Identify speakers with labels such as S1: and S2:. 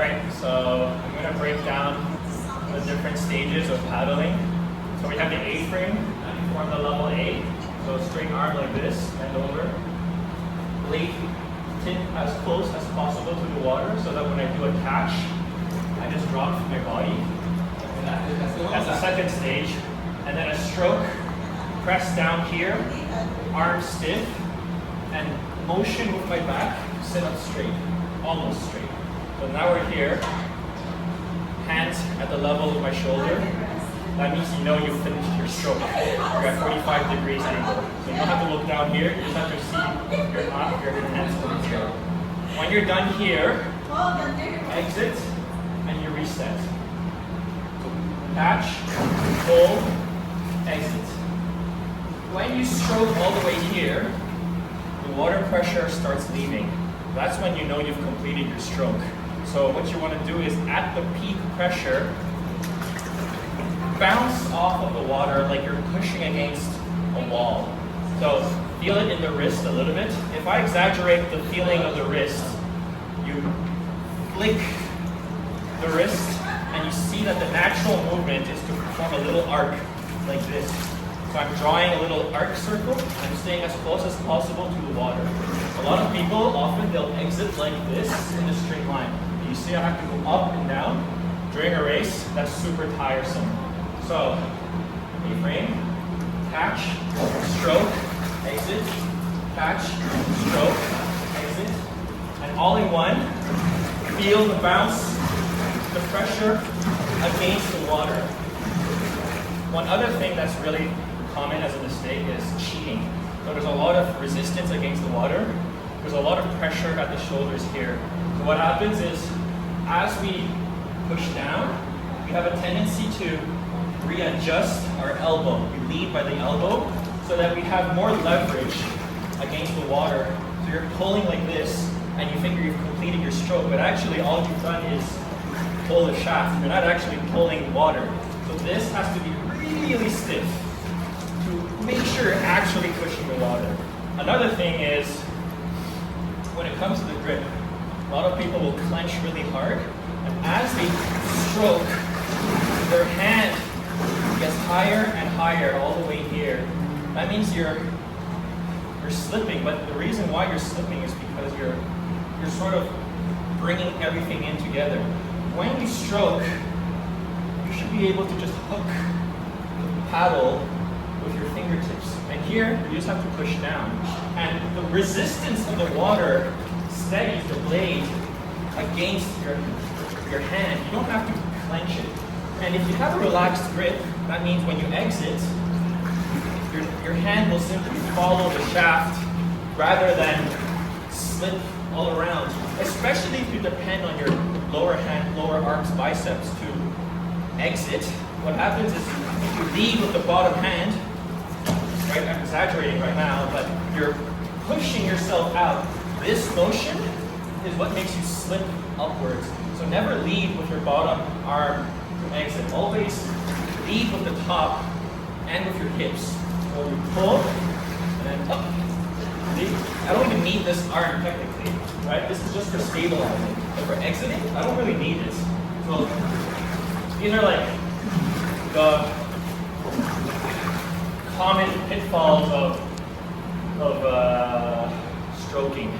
S1: Alright, so I'm going to break down the different stages of paddling. So we have the A-frame, and form the level A. So straight arm like this, bend over. Blade tip as close as possible to the water so that when I do a catch, I just drop my body. That's the second stage. And then a stroke, press down here, arms stiff, and motion with my back, sit up straight, almost straight. So now we're here, hands at the level of my shoulder. That means you know you've finished your stroke. You're at 45 degrees angle. So you don't have to look down here, you just have to see your arm, your hands over here. When you're done here, exit, and you reset. So catch, hold, exit. When you stroke all the way here, the water pressure starts leaving. That's when you know you've completed your stroke. So what you want to do is at the peak pressure, bounce off of the water like you're pushing against a wall. So feel it in the wrist a little bit. If I exaggerate the feeling of the wrist, you flick the wrist and you see that the natural movement is to perform a little arc like this. So I'm drawing a little arc circle. I'm staying as close as possible to the water. A lot of people, often they'll exit like this in a straight line. You see I have to go up and down. During a race, that's super tiresome. So, A-frame, catch, stroke, exit, catch, stroke, exit. And all in one, feel the bounce, the pressure against the water. One other thing that's really common as a mistake is cheating. So there's a lot of resistance against the water. There's a lot of pressure at the shoulders here. So what happens is, as we push down, we have a tendency to readjust our elbow. We lead by the elbow so that we have more leverage against the water. So you're pulling like this and you think you've completed your stroke, but actually all you've done is pull the shaft. You're not actually pulling water. So this has to be really stiff to make sure you're actually pushing the water. Another thing is, when it comes to the grip, a lot of people will clench really hard, and as they stroke, their hand gets higher and higher all the way here. That means you're slipping, but the reason why you're slipping is because you're sort of bringing everything in together. When you stroke, you should be able to just hook the paddle with your fingertips. And here, you just have to push down. And the resistance of the water steadies the blade against your hand. You don't have to clench it. And if you have a relaxed grip, that means when you exit, your hand will simply follow the shaft rather than slip all around. Especially if you depend on your lower arms, biceps to exit. What happens is if you lead with the bottom hand, right? I'm exaggerating right now, but you're pushing yourself out. This motion is what makes you slip upwards. So never lead with your bottom arm to exit. Always lead with the top and with your hips. So you pull and then up. See? I don't even need this arm technically, right? This is just for stabilizing. But for exiting, I don't really need this. So these are like the common pitfalls of stroking.